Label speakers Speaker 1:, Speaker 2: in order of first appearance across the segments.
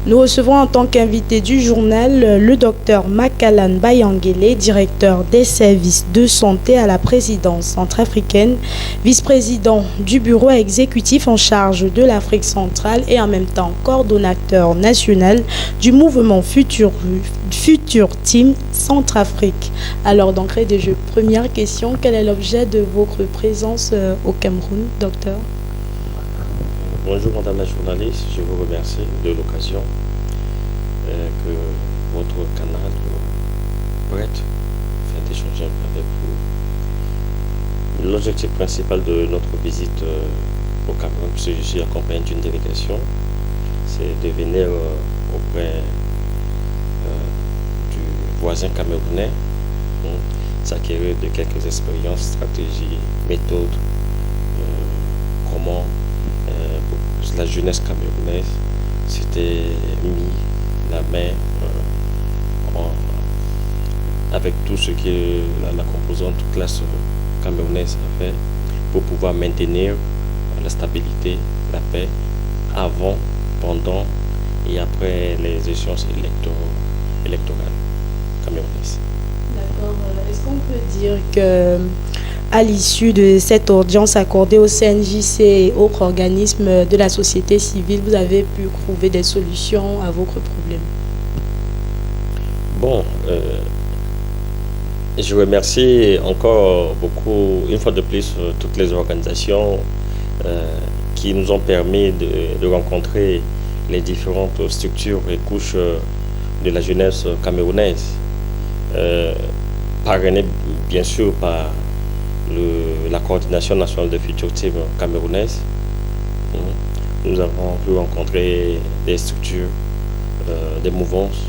Speaker 1: Nous recevons en tant qu'invité du journal le docteur Makalan Bayangele, directeur des services de santé à la présidence centrafricaine, vice-président du bureau exécutif en charge de l'Afrique centrale et en même temps coordonnateur national du mouvement Futur Team Centrafrique. Alors d'entrée de jeu, première question, quel est l'objet de votre présence au Cameroun, docteur?
Speaker 2: Bonjour Madame la journaliste, je vous remercie de l'occasion que votre canal prête afin d'échanger un peu avec vous. L'objectif principal de notre visite au Cameroun, puisque je suis accompagné d'une délégation, c'est de venir auprès du voisin camerounais, s'acquérir de quelques expériences, stratégies, méthodes, comment la jeunesse camerounaise s'était mis la main avec tout ce que la composante classe camerounaise a fait pour pouvoir maintenir la stabilité, la paix avant, pendant et après les échéances électorales camerounaises.
Speaker 1: D'accord. Est-ce qu'on peut dire que à l'issue de cette audience accordée au CNJC et autres organismes de la société civile, vous avez pu trouver des solutions à vos problèmes?
Speaker 2: Bon, je remercie encore beaucoup, une fois de plus, toutes les organisations qui nous ont permis de rencontrer les différentes structures et couches de la jeunesse camerounaise, parrainées bien sûr par la coordination nationale de Futur Team camerounaise. Nous avons pu rencontrer des structures, des mouvances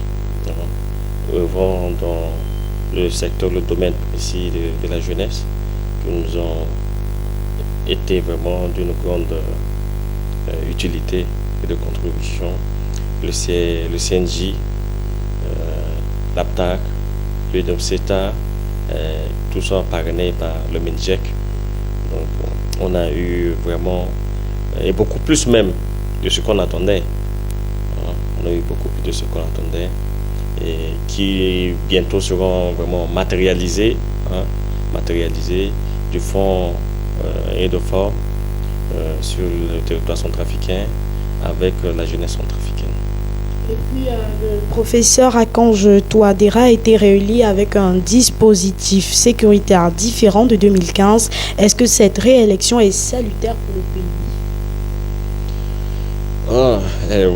Speaker 2: œuvrant dans le secteur, le domaine précis de la jeunesse, qui nous ont été vraiment d'une grande utilité et de contribution. Le CNJ, l'APTAC, le DOMCETA, tout ça parrainé par le MINJEC. Donc on a eu vraiment, et beaucoup plus même de ce qu'on attendait. On a eu beaucoup plus de ce qu'on attendait et qui bientôt seront vraiment matérialisés du fond et de forme sur le territoire centrafricain avec la jeunesse centrafricaine.
Speaker 1: Et puis, le professeur Akange Touadéra a été réélu avec un dispositif sécuritaire différent de 2015. Est-ce que cette réélection est salutaire pour le pays?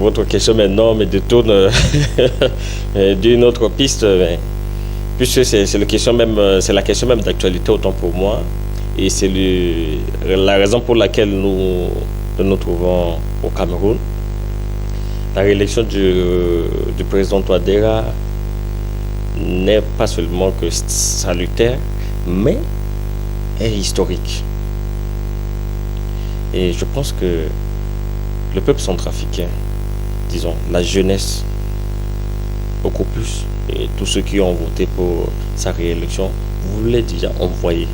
Speaker 2: Votre question maintenant me détourne d'une autre piste, puisque c'est la question même d'actualité autant pour moi. Et c'est la raison pour laquelle nous nous trouvons au Cameroun. La réélection du président Touadéra n'est pas seulement que salutaire, mais est historique. Et je pense que le peuple centrafricain, disons, la jeunesse, beaucoup plus, et tous ceux qui ont voté pour sa réélection, voulaient déjà envoyer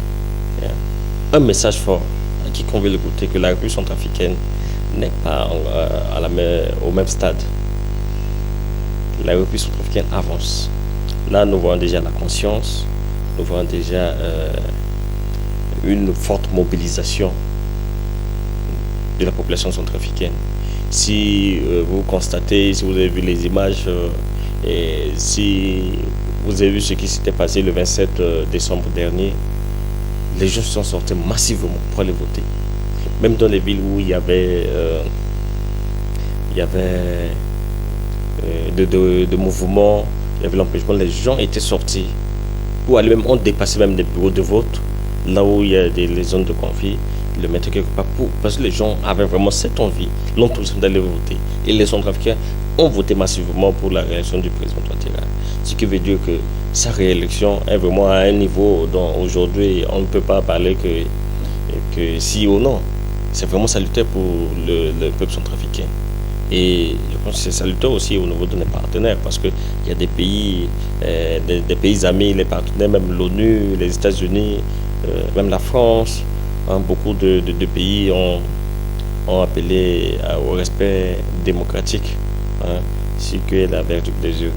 Speaker 2: un message fort à quiconque veut l'écouter, que la République centrafricaine n'est pas au même stade. La République centrafricaine avance. Là, nous voyons déjà la conscience, nous voyons déjà une forte mobilisation de la population centrafricaine. Si vous constatez, si vous avez vu les images, et si vous avez vu ce qui s'était passé le 27 décembre dernier, les gens sont sortis massivement pour aller voter. Même dans les villes où il y avait de mouvements, il y avait l'empêchement, les gens étaient sortis pour aller même, on dépassait même des bureaux de vote, là où il y a les zones de conflit, ils le mettaient quelque part parce que les gens avaient vraiment cette envie, l'enthousiasme d'aller voter. Et les Centrafricains ont voté massivement pour la réélection du président Touadéra. Ce qui veut dire que sa réélection est vraiment à un niveau dont aujourd'hui on ne peut pas parler que si ou non. C'est vraiment salutaire pour le peuple centrafricain. Et je pense que c'est salutaire aussi au niveau de nos partenaires, parce qu'il y a des pays, des pays amis, les partenaires, même l'ONU, les États-Unis, même la France, beaucoup de pays ont appelé au respect démocratique circuler la vertu des yeux.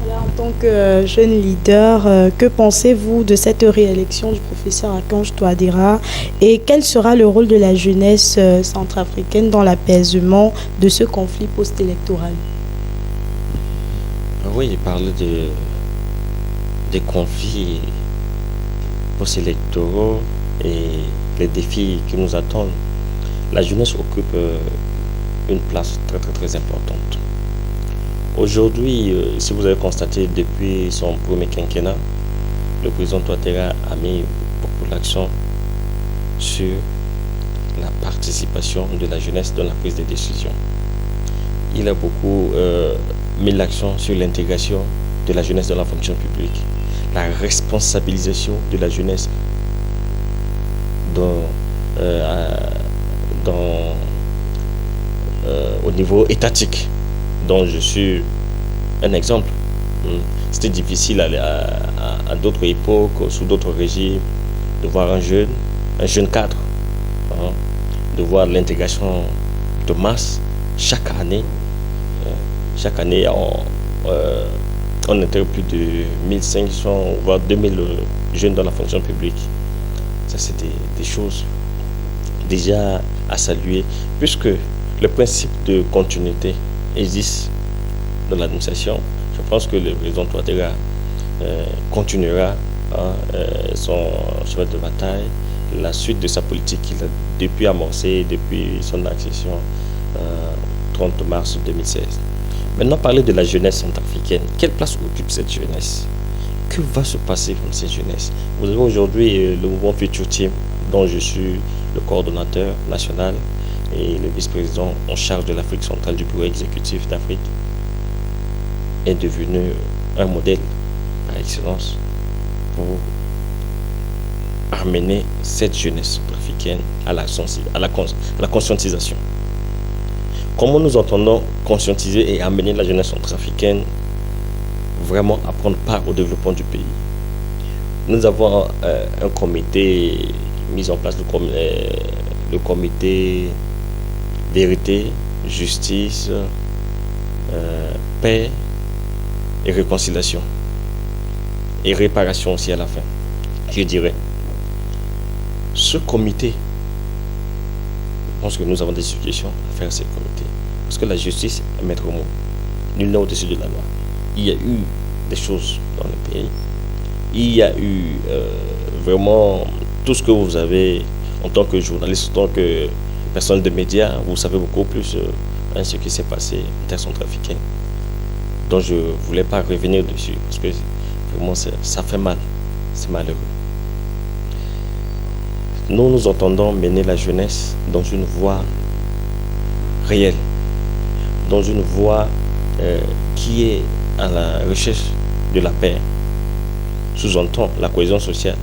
Speaker 1: Alors, en tant que jeune leader, que pensez-vous de cette réélection du professeur Archange Touadéra et quel sera le rôle de la jeunesse centrafricaine dans l'apaisement de ce conflit post-électoral?
Speaker 2: Oui, il parlait des conflits post-électoraux et les défis qui nous attendent. La jeunesse occupe une place très très très importante. Aujourd'hui, si vous avez constaté, depuis son premier quinquennat, le président Touadéra a mis beaucoup d'accent sur la participation de la jeunesse dans la prise de décision. Il a beaucoup mis l'accent sur l'intégration de la jeunesse dans la fonction publique, la responsabilisation de la jeunesse au niveau étatique, dont je suis un exemple. C'était difficile à d'autres époques, sous d'autres régimes, de voir un jeune cadre, de voir l'intégration de masse chaque année. Chaque année, on intègre plus de 1500 voire 2000 jeunes dans la fonction publique. Ça, c'est des choses déjà à saluer, puisque le principe de continuité existe dans l'administration. Je pense que le président Touadéra continuera son cheval de bataille, la suite de sa politique qu'il a depuis amorcée, depuis son accession 30 mars 2016. Maintenant, parler de la jeunesse centrafricaine. Quelle place occupe cette jeunesse? Que va se passer pour cette jeunesse? Vous avez aujourd'hui le mouvement Future Team, dont je suis le coordonnateur national et le vice-président en charge de l'Afrique centrale du bureau exécutif d'Afrique, est devenu un modèle par excellence pour amener cette jeunesse centrafricaine à la conscientisation. Comment nous entendons conscientiser et amener la jeunesse centrafricaine vraiment à prendre part au développement du pays? Nous avons un comité mis en place, le comité vérité, justice, paix et réconciliation. Et réparation aussi à la fin, je dirais. Ce comité, je pense que nous avons des suggestions à faire à ce comité. Parce que la justice est maître mot. Nul n'est au-dessus de la loi. Il y a eu des choses dans le pays. Il y a eu vraiment tout ce que vous avez en tant que journaliste, en tant que personne de médias. Vous savez beaucoup plus ce qui s'est passé en terre centrafricaine. Donc je ne voulais pas revenir dessus. Parce que vraiment ça fait mal. C'est malheureux. Nous entendons mener la jeunesse dans une voie réelle, dans une voie qui est à la recherche de la paix. Sous-entend la cohésion sociale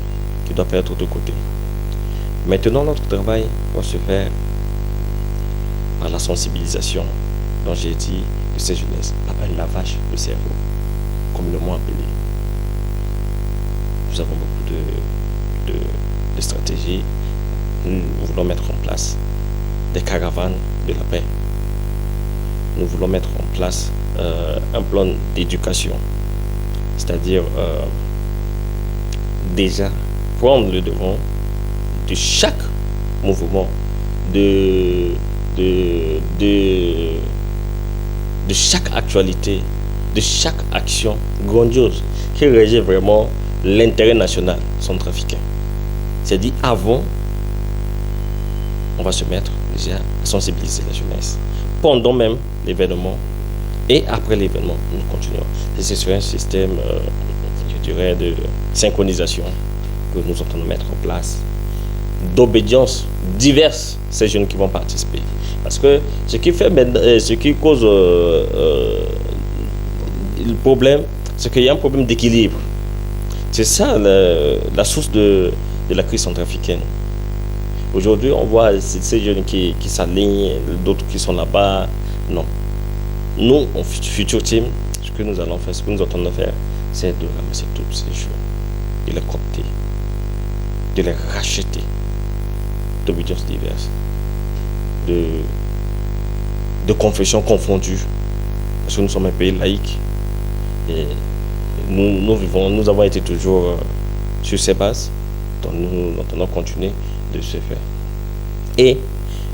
Speaker 2: qui doit être de côté. Maintenant, notre travail va se faire par la sensibilisation, dont j'ai dit que ces jeunesses, pas un lavage de cerveau, comme le mot appelé. Nous avons beaucoup de stratégies. Nous voulons mettre en place des caravanes de la paix. Nous voulons mettre en place un plan d'éducation, c'est-à-dire déjà prendre le devant de chaque mouvement, de chaque actualité, de chaque action grandiose qui régit vraiment l'intérêt national centrafricain. C'est-à-dire avant, on va se mettre déjà à sensibiliser la jeunesse. Pendant même l'événement et après l'événement, nous continuons. C'est sur un système, je dirais, de synchronisation que nous entendons mettre en place, d'obédience diverses ces jeunes qui vont participer. Parce que ce qui cause le problème, c'est qu'il y a un problème d'équilibre. C'est ça la source de la crise centrafricaine. Aujourd'hui, on voit ces jeunes qui s'alignent, d'autres qui sont là-bas. Non. Nous, en Future Team, ce que nous allons faire, ce que nous entendons faire, c'est de ramasser tous ces jeunes, de les coopter, de les racheter d'obédiences diverses, de confessions confondues, parce que nous sommes un pays laïque. Et nous avons été toujours sur ces bases, dont nous entendons continuer de se faire. Et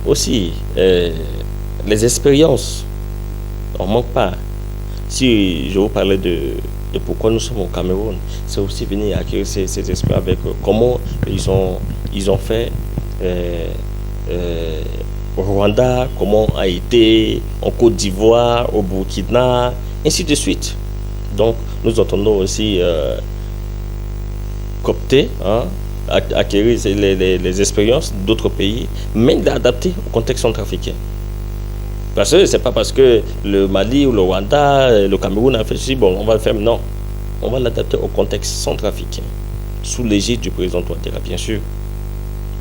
Speaker 2: aussi, les expériences, on ne manque pas. Si je vous parlais de pourquoi nous sommes au Cameroun, c'est aussi venir acquérir ces expériences avec comment ils ont fait au Rwanda, comment a été en Côte d'Ivoire, au Burkina, ainsi de suite. Donc, nous entendons aussi coopter, acquérir les expériences d'autres pays, mais d'adapter au contexte centrafricain. Parce que ce n'est pas parce que le Mali ou le Rwanda, le Cameroun a fait ceci, bon, on va le faire. Non, on va l'adapter au contexte centrafricain, sous l'égide du président Touadéra, bien sûr.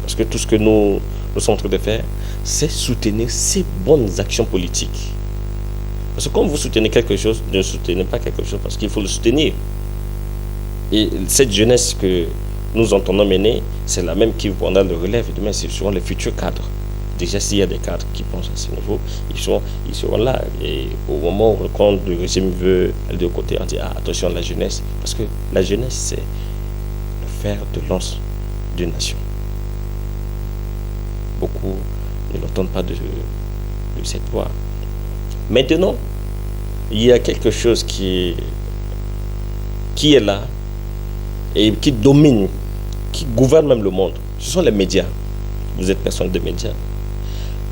Speaker 2: Parce que tout ce que nous sommes en train de faire, c'est soutenir ces bonnes actions politiques. Parce que quand vous soutenez quelque chose, ne soutenez pas quelque chose parce qu'il faut le soutenir. Et cette jeunesse que nous entendons mener, c'est la même qui prendra le relève. Demain, ce seront les futurs cadres. Déjà, s'il y a des cadres qui pensent à ce niveau, ils seront là. Et au moment où quand le régime veut aller de côté, on dit attention à la jeunesse. Parce que la jeunesse, c'est le fer de lance d'une nation. Beaucoup ne l'entendent pas de cette voix. Maintenant, il y a quelque chose qui est là et qui domine, qui gouverne même le monde. Ce sont les médias. Vous êtes personne de médias.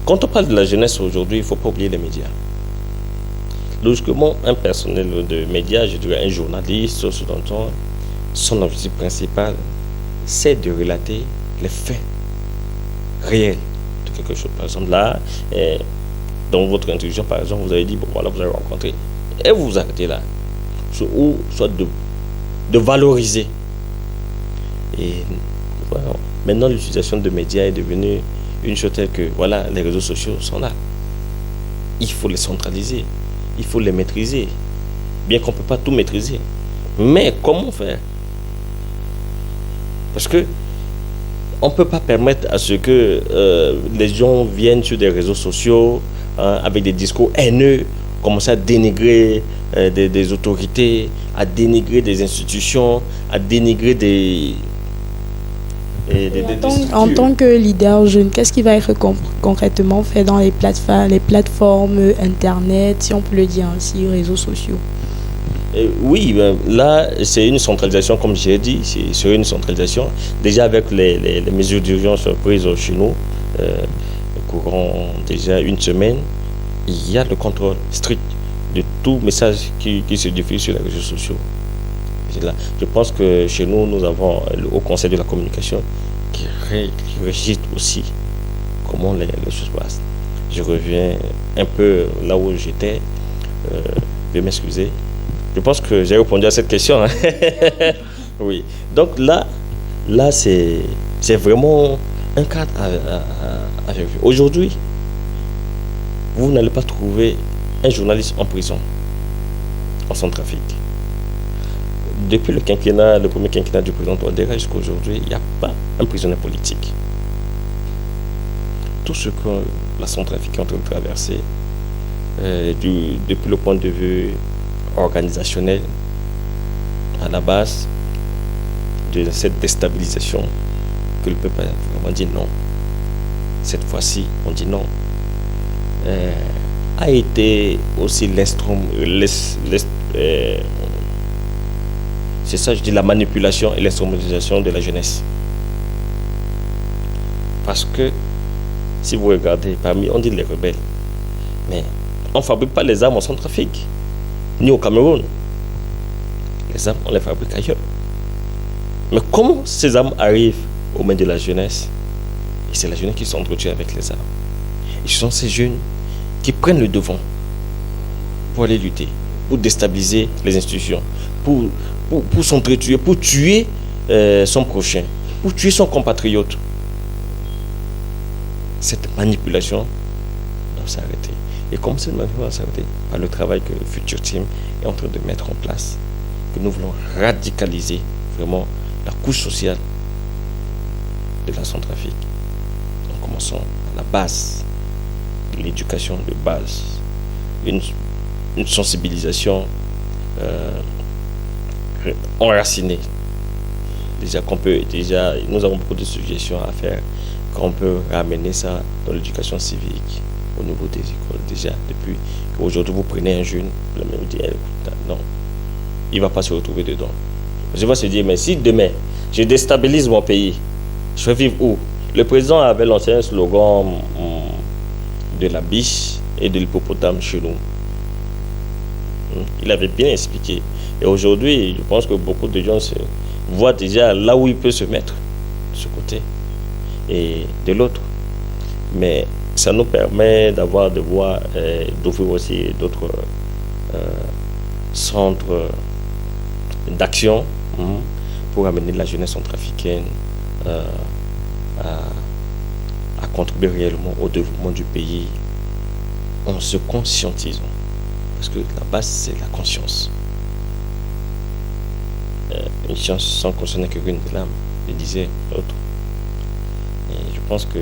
Speaker 2: Quand on parle de la jeunesse aujourd'hui, il ne faut pas oublier les médias. Logiquement, un personnel de médias, je dirais un journaliste, son objectif principal, c'est de relater les faits réels de quelque chose. Par exemple, là, dans votre introduction, par exemple, vous avez dit, bon, voilà, vous avez rencontré. Et vous vous arrêtez là. Ou soit de valoriser. Et voilà, maintenant, l'utilisation de médias est devenue une chose telle que, voilà, les réseaux sociaux sont là. Il faut les centraliser. Il faut les maîtriser. Bien qu'on ne peut pas tout maîtriser. Mais comment faire? Parce que on ne peut pas permettre à ce que les gens viennent sur des réseaux sociaux avec des discours haineux, commencer à dénigrer des autorités, à dénigrer des institutions, à dénigrer des
Speaker 1: en tant que leader jeune, qu'est-ce qui va être concrètement fait dans les plateformes Internet, si on peut le dire ainsi, réseaux sociaux?
Speaker 2: Oui, là, c'est une centralisation, comme j'ai dit, c'est une centralisation. Déjà avec les mesures d'urgence prises chez nous, courant déjà une semaine, il y a le contrôle strict de tout message qui se diffuse sur les réseaux sociaux. Je pense que chez nous, nous avons le Haut Conseil de la communication qui régit aussi comment les choses passent. Je reviens un peu là où j'étais. Veuillez m'excuser. Je pense que j'ai répondu à cette question. Hein. Oui. Donc là c'est vraiment un cadre à vivre. Aujourd'hui, vous n'allez pas trouver un journaliste en prison, en Centrafrique. Depuis le premier quinquennat du président Touadéra jusqu'à aujourd'hui, il n'y a pas un prisonnier politique. Tout ce que la Centrafrique est en train de traverser, depuis le point de vue organisationnel, à la base de cette déstabilisation, que le peuple a vraiment dit non. Cette fois-ci, on dit non. A été aussi c'est ça, je dis, la manipulation et l'instrumentalisation de la jeunesse. Parce que, si vous regardez, on dit les rebelles, mais on ne fabrique pas les armes en Centrafrique, ni au Cameroun. Les armes, on les fabrique ailleurs. Mais comment ces armes arrivent aux mains de la jeunesse? Et c'est la jeunesse qui s'entretient avec les armes. Et ce sont ces jeunes qui prennent le devant pour aller lutter, pour déstabiliser les institutions, pour s'entretuer, pour tuer son prochain, pour tuer son compatriote. Cette manipulation doit s'arrêter. Et comme cette manipulation doit s'arrêter? Par le travail que le Futur Team est en train de mettre en place, que nous voulons radicaliser vraiment la couche sociale de la Centrafrique. En commençant à la base, de l'éducation de base, une sensibilisation enracinée. Nous avons beaucoup de suggestions à faire, qu'on peut ramener ça dans l'éducation civique au niveau des écoles. Déjà, depuis aujourd'hui, vous prenez un jeune, le même dit, non, il ne va pas se retrouver dedans. Je vais se dire, mais si demain, je déstabilise mon pays, je vais vivre où? Le président avait lancé un slogan de la biche et de l'hippopotame chez nous. Il avait bien expliqué. Et aujourd'hui, je pense que beaucoup de gens voient déjà là où il peut se mettre, de ce côté et de l'autre. Mais ça nous permet d'avoir de voies, d'ouvrir aussi d'autres centres d'action pour amener la jeunesse centrafricaine à contribuer réellement au développement du pays en se conscientisant. Parce que la base, c'est la conscience. Une science sans conscience n'est que ruine de l'âme, je disais l'autre. Et je pense que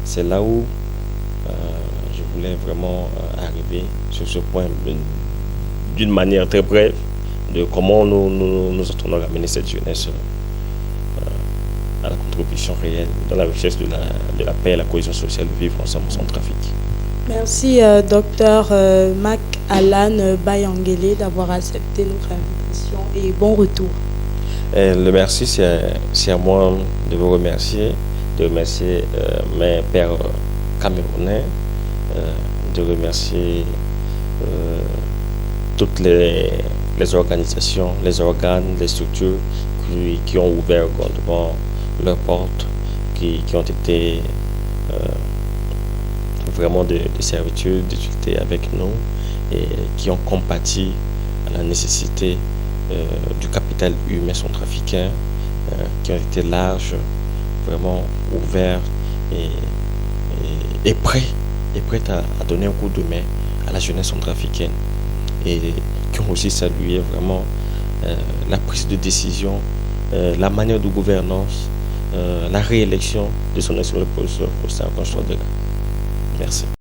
Speaker 2: c'est là où je voulais vraiment arriver sur ce point d'une manière très brève de comment nous entendons ramener cette jeunesse à la contribution réelle dans la richesse de la paix et la cohésion sociale, de vivre ensemble sans trafic.
Speaker 1: Merci Dr Mac Allan Bayangele d'avoir accepté notre invitation et bon retour.
Speaker 2: Le merci, c'est à moi de vous remercier, de remercier mes pères camerounais, de remercier toutes les organisations, les organes, les structures qui ont ouvert grandement leurs portes, qui ont été vraiment de servitude, d'utilité avec nous et qui ont compati à la nécessité du capital humain centrafricain, qui ont été larges, vraiment ouverts et prêts à donner un coup de main à la jeunesse centrafricaine et qui ont aussi salué vraiment la prise de décision, la manière de gouvernance, la réélection de son excellence le professeur Faustin Archange Touadéra. Merci.